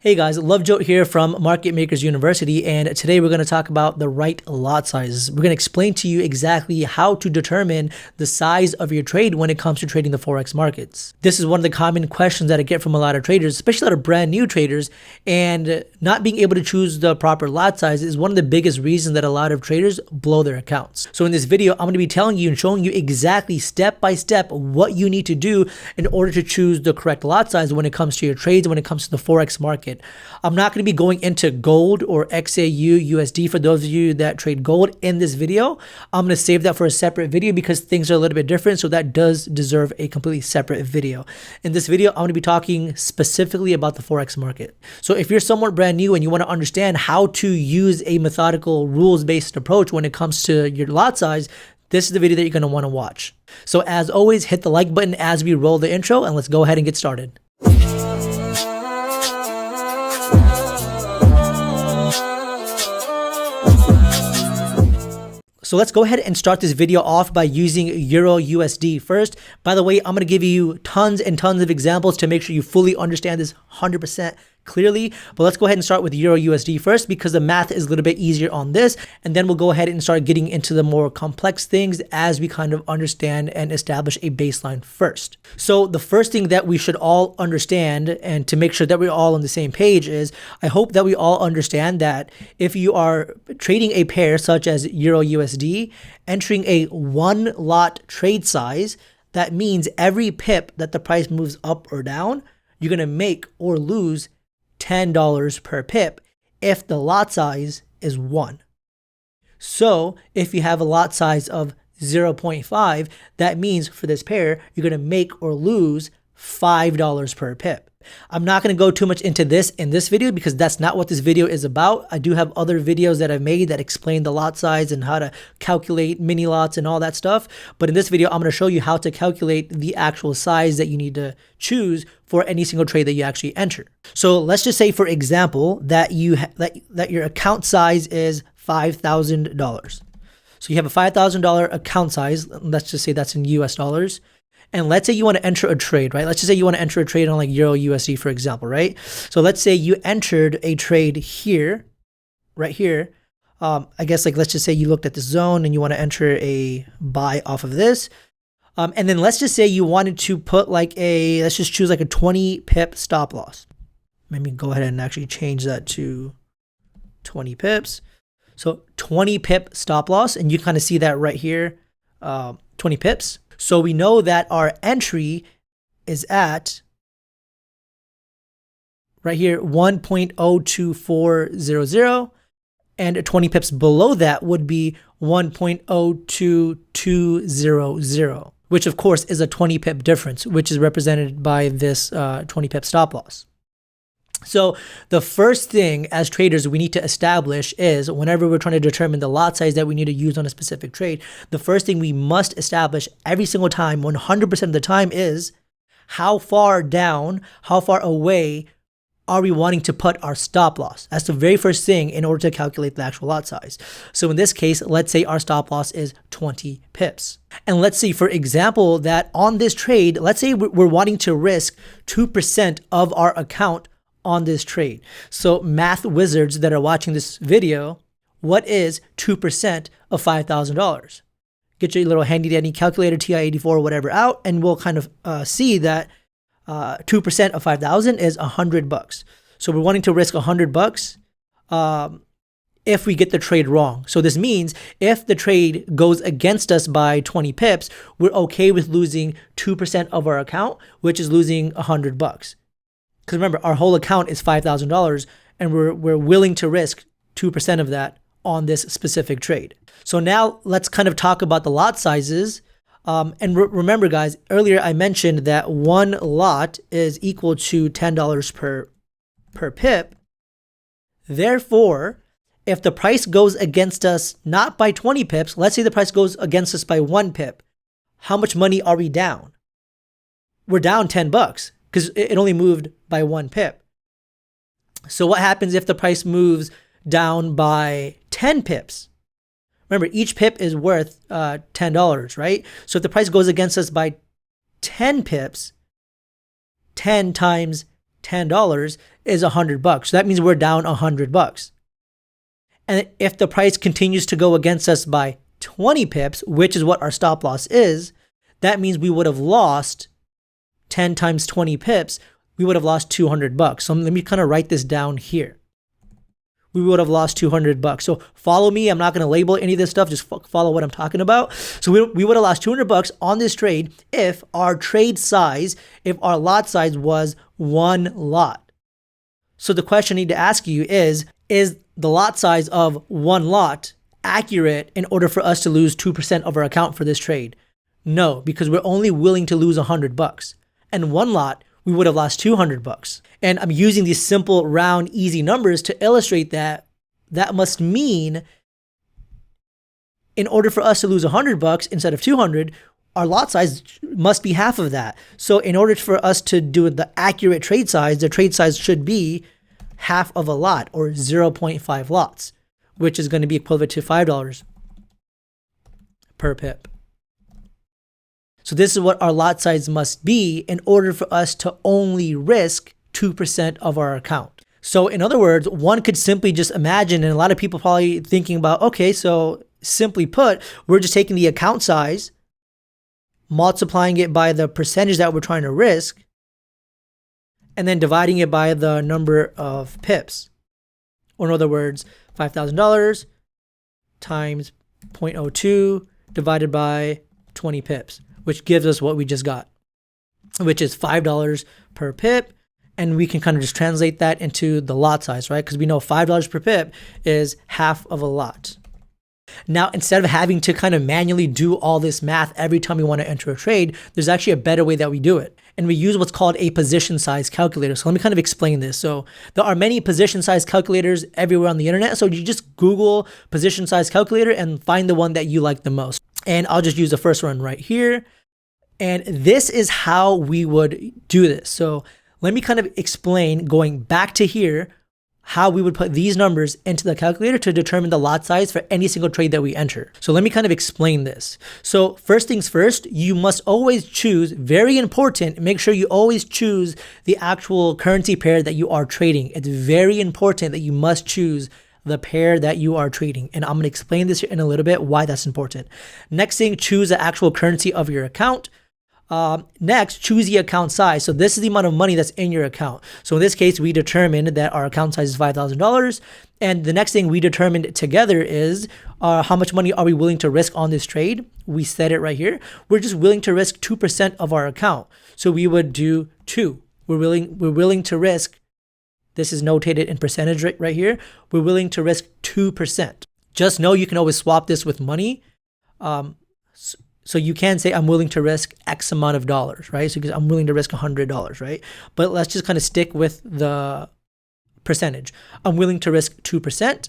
Hey guys, Love Joe here from Market Makers University, and today we're going to talk about the right lot sizes. We're going to explain to you exactly how to determine the size of your trade when it comes to trading the Forex markets. This is one of the common questions that I get from a lot of traders, especially a lot of brand new traders, and not being able to choose the proper lot size is one of the biggest reasons that a lot of traders blow their accounts. So in this video, I'm going to be telling you and showing you exactly step by step what you need to do in order to choose the correct lot size when it comes to your trades, when it comes to the Forex market. I'm not going to be going into gold or XAU USD for those of you that trade gold in this video. I'm going to save that for a separate video because things are a little bit different, so that does deserve a completely separate video. In this video, I'm going to be talking specifically about the Forex market. So if you're somewhat brand new and you want to understand how to use a methodical rules-based approach when it comes to your lot size, this is the video that you're going to want to watch. So as always, hit the like button as we roll the intro, and let's go ahead and get started. So let's go ahead and start this video off by using Euro USD first. By the way, I'm going to give you tons and tons of examples to make sure you fully understand this 100% clearly. But let's go ahead and start with Euro USD first because the math is a little bit easier on this. And then we'll go ahead and start getting into the more complex things as we kind of understand and establish a baseline first. So the first thing that we should all understand, and to make sure that we're all on the same page, is I hope that we all understand that if you are trading a pair such as Euro USD, entering a one lot trade size, that means every pip that the price moves up or down, you're going to make or lose $10 per pip if the lot size is 1. So if you have a lot size of 0.5, that means for this pair, you're going to make or lose $5 per pip. I'm not going to go too much into this in this video because that's not what this video is about. I do have other videos that I've made that explain the lot size and how to calculate mini lots and all that stuff. But in this video, I'm going to show you how to calculate the actual size that you need to choose for any single trade that you actually enter. So let's just say, for example, that that your account size is $5,000. So you have a $5,000 account size. Let's just say that's in US dollars. And let's say you want to enter a trade, right? Let's just say you want to enter a trade on like Euro USD, for example, right? So let's say you entered a trade here, right here. I guess like let's just say you looked at the zone and you want to enter a buy off of this. And then let's just say you wanted to put like let's just choose like a 20 pip stop loss. Let me go ahead and actually change that to 20 pips. So 20 pip stop loss, and you kind of see that right here, 20 pips. So we know that our entry is at right here 1.02400, and 20 pips below that would be 1.02200, which of course is a 20 pip difference, which is represented by this 20 pip stop loss. So the first thing as traders we need to establish is, whenever we're trying to determine the lot size that we need to use on a specific trade, the first thing we must establish every single time, 100% of the time, is how far down, how far away are we wanting to put our stop loss? That's the very first thing in order to calculate the actual lot size. So in this case, let's say our stop loss is 20 pips. And let's say, for example, that on this trade, let's say we're wanting to risk 2% of our account on this trade. So math wizards that are watching this video, what is 2% of $5,000? Get your little handy dandy calculator, TI-84 or whatever out, and we'll kind of see that 2% of 5,000 is $100. So we're wanting to risk $100 if we get the trade wrong. So this means if the trade goes against us by 20 pips, we're okay with losing 2% of our account, which is losing $100. Because remember, our whole account is $5,000, and we're willing to risk 2% of that on this specific trade. So now let's kind of talk about the lot sizes. And remember, guys, earlier I mentioned that one lot is equal to $10 per pip. Therefore, if the price goes against us not by 20 pips, let's say the price goes against us by 1 pip, how much money are we down? We're down $10 because it only moved by 1 pip. So what happens if the price moves down by 10 pips? Remember, each pip is worth $10, right? So if the price goes against us by 10 pips, 10 times $10 is $100. So that means we're down $100. And if the price continues to go against us by 20 pips, which is what our stop loss is, that means we would have lost 10 times 20 pips. We would have lost $200. So let me kind of write this down here. We would have lost $200. So follow me. I'm not going to label any of this stuff. Just follow what I'm talking about. So we would have lost $200 on this trade if our trade size, if our lot size was one lot. So the question I need to ask you is the lot size of one lot accurate in order for us to lose 2% of our account for this trade? No, because we're only willing to lose $100. And one lot, we would have lost $200. And I'm using these simple, round, easy numbers to illustrate that must mean in order for us to lose $100 instead of 200, our lot size must be half of that. So in order for us to do the accurate trade size, the trade size should be half of a lot, or 0.5 lots, which is going to be equivalent to $5 per pip. So this is what our lot size must be in order for us to only risk 2% of our account. So in other words, one could simply just imagine, and a lot of people probably thinking about, okay, so simply put, we're just taking the account size, multiplying it by the percentage that we're trying to risk, and then dividing it by the number of pips. Or in other words, $5,000 times 0.02 divided by 20 pips, which gives us what we just got, which is $5 per pip. And we can kind of just translate that into the lot size, right? Because we know $5 per pip is half of a lot. Now, instead of having to kind of manually do all this math every time we want to enter a trade, there's actually a better way that we do it. And we use what's called a position size calculator. So let me kind of explain this. So there are many position size calculators everywhere on the internet. So you just Google position size calculator and find the one that you like the most. And I'll just use the first one right here. And this is how we would do this. So let me kind of explain, going back to here, how we would put these numbers into the calculator to determine the lot size for any single trade that we enter. So let me kind of explain this. So first things first, you must always choose, very important, make sure you always choose the actual currency pair that you are trading. It's very important that you must choose the pair that you are trading. And I'm going to explain this in a little bit, why that's important. Next thing, choose the actual currency of your account. Next, choose the account size. So this is the amount of money that's in your account. So in this case, we determined that our account size is $5,000. And the next thing we determined together is how much money are we willing to risk on this trade? We said it right here. We're just willing to risk 2% of our account. So we would do 2. We're willing to risk, this is notated in percentage right here. We're willing to risk 2%. Just know you can always swap this with money. So you can say, I'm willing to risk X amount of dollars, right? So I'm willing to risk $100, right? But let's just kind of stick with the percentage. I'm willing to risk 2%.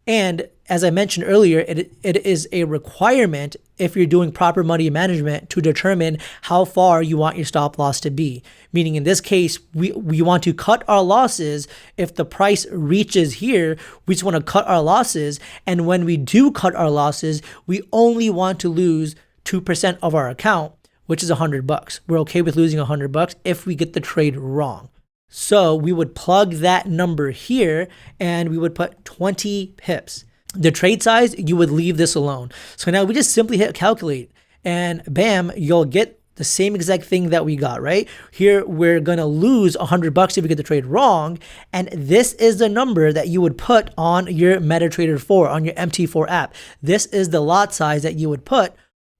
And as I mentioned earlier, it is a requirement if you're doing proper money management to determine how far you want your stop loss to be. Meaning in this case, we want to cut our losses. If the price reaches here, we just want to cut our losses. And when we do cut our losses, we only want to lose 2% of our account, which is $100. We're okay with losing $100 if we get the trade wrong. So we would plug that number here and we would put 20 pips. The trade size, you would leave this alone. So now we just simply hit calculate and bam, you'll get the same exact thing that we got, right? Here, we're going to lose $100 if we get the trade wrong. And this is the number that you would put on your MetaTrader 4, on your MT4 app. This is the lot size that you would put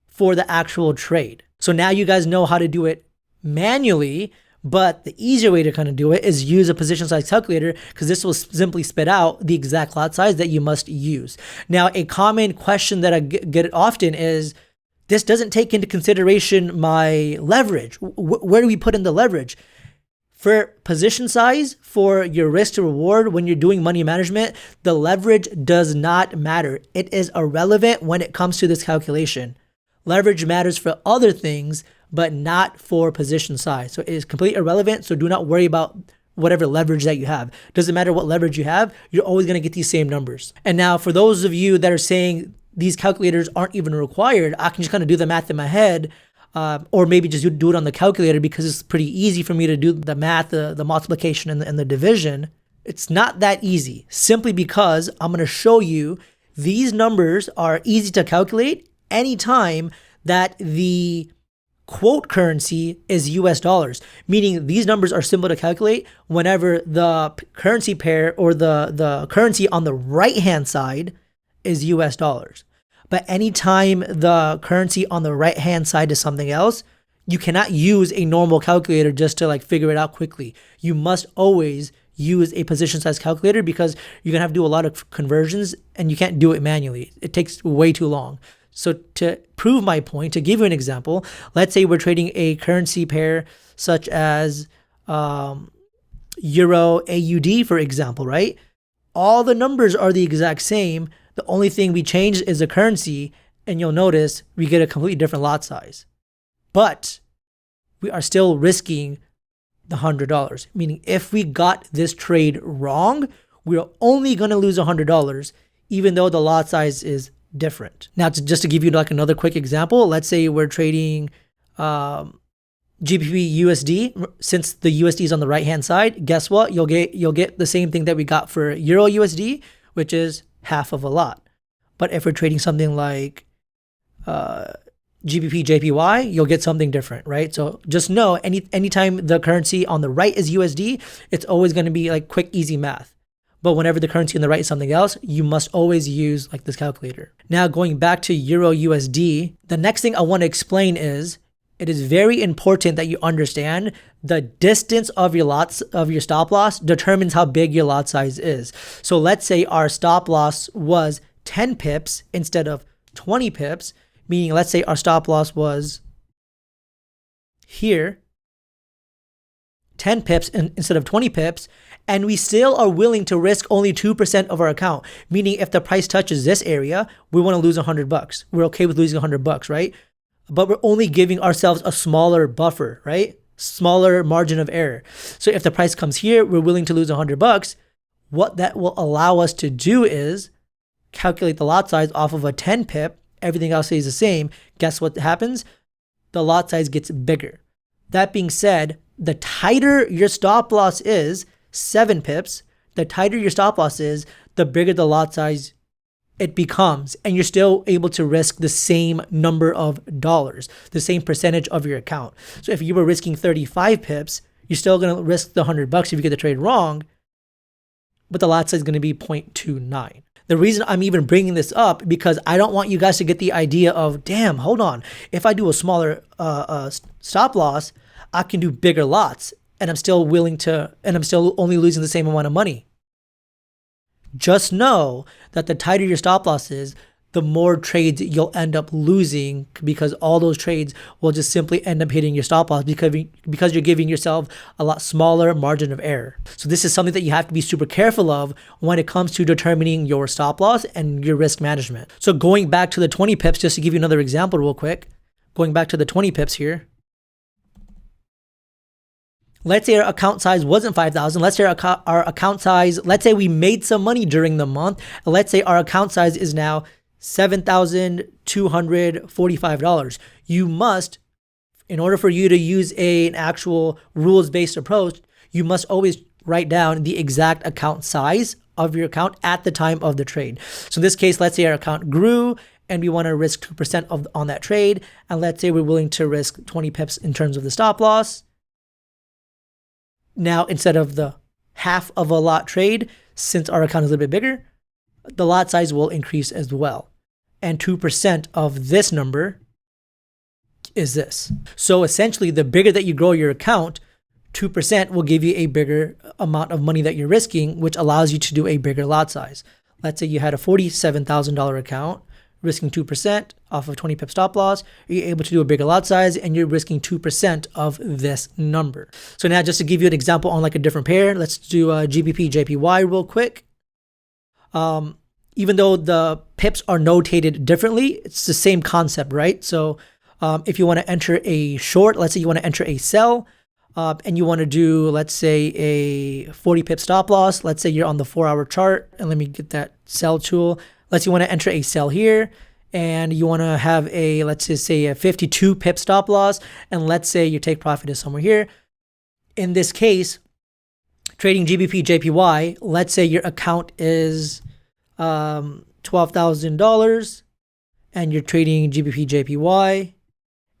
for the actual trade. So now you guys know how to do it manually. But the easier way to kind of do it is use a position size calculator, because this will simply spit out the exact lot size that you must use. Now, a common question that I get often is, this doesn't take into consideration my leverage. Where do we put in the leverage? For position size, for your risk to reward when you're doing money management, the leverage does not matter. It is irrelevant when it comes to this calculation. Leverage matters for other things, but not for position size. So it is completely irrelevant. So do not worry about whatever leverage that you have. Doesn't matter what leverage you have, you're always going to get these same numbers. And now for those of you that are saying these calculators aren't even required, I can just kind of do the math in my head. or maybe just do it on the calculator because it's pretty easy for me to do the math, the multiplication and the division. It's not that easy, simply because I'm going to show you these numbers are easy to calculate anytime that the quote currency is US dollars, meaning these numbers are simple to calculate whenever the currency pair or the currency on the right hand side is US dollars. But anytime the currency on the right hand side is something else, you cannot use a normal calculator just to like figure it out quickly. You must always use a position size calculator because you're gonna have to do a lot of conversions and you can't do it manually. It takes way too long. So to prove my point, to give you an example, let's say we're trading a currency pair such as Euro AUD, for example, right? All the numbers are the exact same. The only thing we change is the currency, and you'll notice we get a completely different lot size. But we are still risking the $100, meaning if we got this trade wrong, we're only going to lose $100, even though the lot size is different. Now, just to give you like another quick example, let's say we're trading GBP USD. Since the USD is on the right hand side, guess what? You'll get the same thing that we got for Euro USD, which is half of a lot. But if we're trading something like GBPJPY, you'll get something different, right? So just know anytime the currency on the right is USD, it's always going to be like quick, easy math. But whenever the currency on the right is something else, you must always use like this calculator. Now, going back to Euro USD, the next thing I want to explain is it is very important that you understand the distance of your stop loss determines how big your lot size is. So let's say our stop loss was 10 pips instead of 20 pips, meaning let's say our stop loss was here, 10 pips instead of 20 pips, and we still are willing to risk only 2% of our account, meaning if the price touches this area, we want to lose $100. We're okay with losing $100, right? But we're only giving ourselves a smaller buffer, right? Smaller margin of error. So if the price comes here, we're willing to lose $100. What that will allow us to do is calculate the lot size off of a 10 pip. Everything else stays the same. Guess what happens? The lot size gets bigger. That being said, the tighter your stop loss is, 7 pips, the tighter your stop loss is, the bigger the lot size it becomes, and you're still able to risk the same number of dollars, the same percentage of your account. So if you were risking 35 pips, you're still going to risk the $100 if you get the trade wrong, but the lot size is going to be 0.29. The reason I'm even bringing this up because I don't want you guys to get the idea of, damn, hold on, if I do a smaller stop loss, I can do bigger lots, and I'm still only losing the same amount of money. Just know that the tighter your stop loss is, the more trades you'll end up losing because all those trades will just simply end up hitting your stop loss because you're giving yourself a lot smaller margin of error. So this is something that you have to be super careful of when it comes to determining your stop loss and your risk management. So going back to the 20 pips, just to give you another example real quick, going back to the 20 pips here. Let's say our account size wasn't 5,000. Let's say our account size, let's say we made some money during the month. Let's say our account size is now $7,245. You must, in order for you to use an actual rules-based approach, you must always write down the exact account size of your account at the time of the trade. So in this case, let's say our account grew and we want to risk 2% on that trade. And let's say we're willing to risk 20 pips in terms of the stop loss. Now, instead of the half of a lot trade, since our account is a little bit bigger, the lot size will increase as well. And 2% of this number is this. So essentially, the bigger that you grow your account, 2% will give you a bigger amount of money that you're risking, which allows you to do a bigger lot size. Let's say you had a $47,000 account, risking 2% off of 20 pip stop loss, you're able to do a bigger lot size and you're risking 2% of this number. So now just to give you an example on like a different pair, let's do GBPJPY real quick. Even though the pips are notated differently, it's the same concept, right? So if you want to enter a short, let's say you want to enter a sell, and you want to do, let's say, a 40 pip stop loss. Let's say you're on the 4-hour chart, and let me get that sell tool. Let's say you want to enter a sell here, and you want to have a, let's just say a 52 pip stop loss, and let's say your take profit is somewhere here. In this case, trading GBPJPY, let's say your account is $12,000 and you're trading GBPJPY,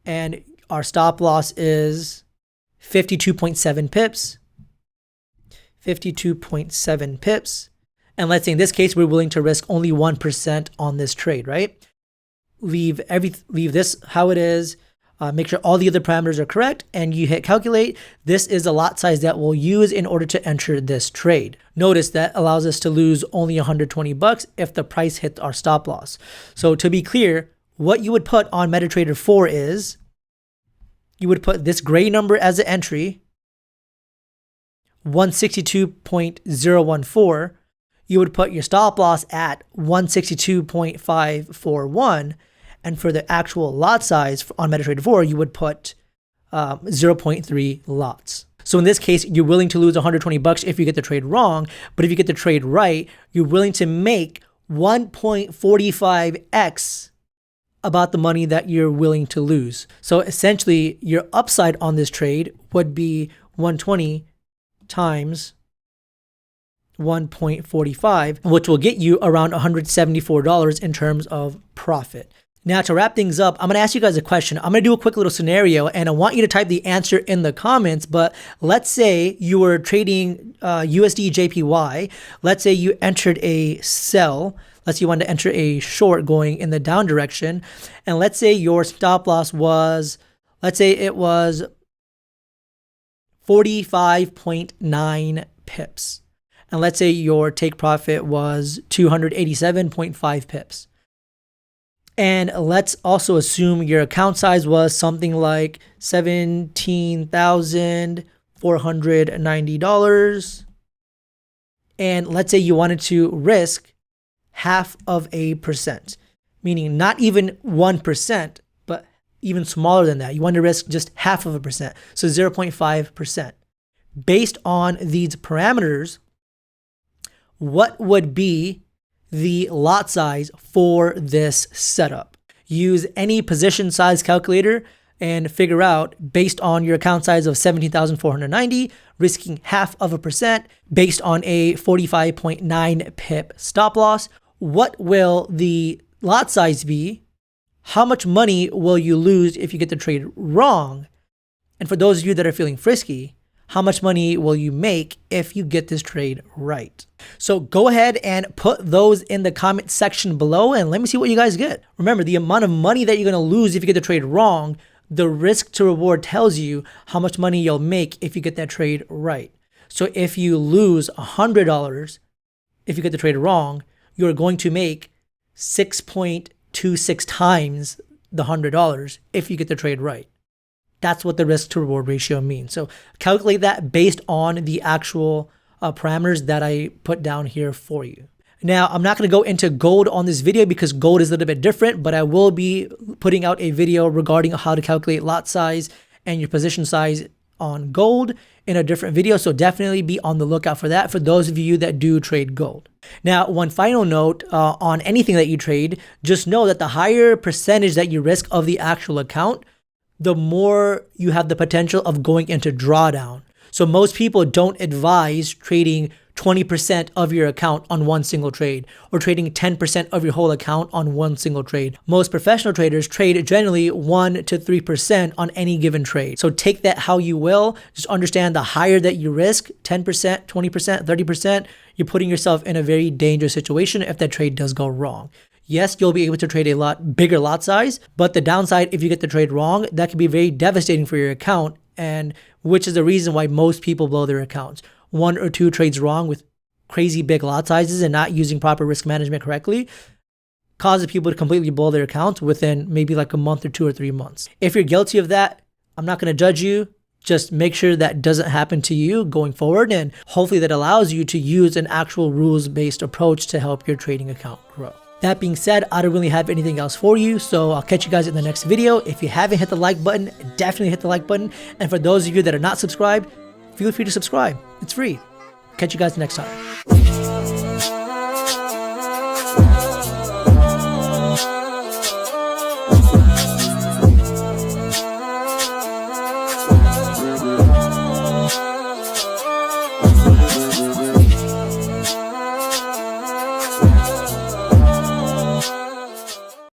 and our stop loss is 52.7 pips. 52.7 pips. And let's say in this case, we're willing to risk only 1% on this trade, right? Leave this how it is. Make sure all the other parameters are correct, and you hit calculate. This is the lot size that we'll use in order to enter this trade. Notice that allows us to lose only 120 bucks if the price hits our stop loss. So to be clear, what you would put on MetaTrader 4 is you would put this gray number as the entry, 162.014. You would put your stop loss at 162.541. And for the actual lot size on MetaTrader 4, you would put 0.3 lots. So in this case, you're willing to lose 120 bucks if you get the trade wrong. But if you get the trade right, you're willing to make 1.45x about the money that you're willing to lose. So essentially, your upside on this trade would be 120 times 1.45, which will get you around $174 in terms of profit. Now, to wrap things up, I'm going to ask you guys a question. I'm going to do a quick little scenario, and I want you to type the answer in the comments. But let's say you were trading USD JPY. Let's say you entered a sell. Let's say you wanted to enter a short going in the down direction. And let's say your stop loss was, let's say it was 45.9 pips. And let's say your take profit was 287.5 pips. And let's also assume your account size was something like $17,490. And let's say you wanted to risk 0.5%, meaning not even 1%, but even smaller than that. You want to risk just 0.5%, so 0.5%. Based on these parameters, what would be the lot size for this setup? Use any position size calculator and figure out, based on your account size of 17,490, risking 0.5% based on a 45.9 pip stop loss, what will the lot size be? How much money will you lose if you get the trade wrong? And for those of you that are feeling frisky, how much money will you make if you get this trade right? So go ahead and put those in the comment section below, and let me see what you guys get. Remember, the amount of money that you're going to lose if you get the trade wrong, the risk to reward tells you how much money you'll make if you get that trade right. So if you lose $100 if you get the trade wrong, you're going to make 6.26 times the $100 if you get the trade right. That's what the risk to reward ratio means. So calculate that based on the actual parameters that I put down here for you. Now, I'm not going to go into gold on this video because gold is a little bit different, but I will be putting out a video regarding how to calculate lot size and your position size on gold in a different video. So definitely be on the lookout for that for those of you that do trade gold. Now, one final note on anything that you trade, just know that the higher percentage that you risk of the actual account, the more you have the potential of going into drawdown. So most people don't advise trading 20% of your account on one single trade or trading 10% of your whole account on one single trade. Most professional traders trade generally 1 to 3% on any given trade. So take that how you will. Just understand the higher that you risk, 10%, 20%, 30%, you're putting yourself in a very dangerous situation if that trade does go wrong. Yes, you'll be able to trade a lot bigger lot size, but the downside, if you get the trade wrong, that can be very devastating for your account, and which is the reason why most people blow their accounts. 1 or 2 trades wrong with crazy big lot sizes and not using proper risk management correctly causes people to completely blow their accounts within maybe like a month or 2 or 3 months. If you're guilty of that, I'm not going to judge you. Just make sure that doesn't happen to you going forward, and hopefully that allows you to use an actual rules-based approach to help your trading account grow. That being said, I don't really have anything else for you, so I'll catch you guys in the next video. If you haven't hit the like button, definitely hit the like button. And for those of you that are not subscribed, feel free to subscribe. It's free. Catch you guys next time.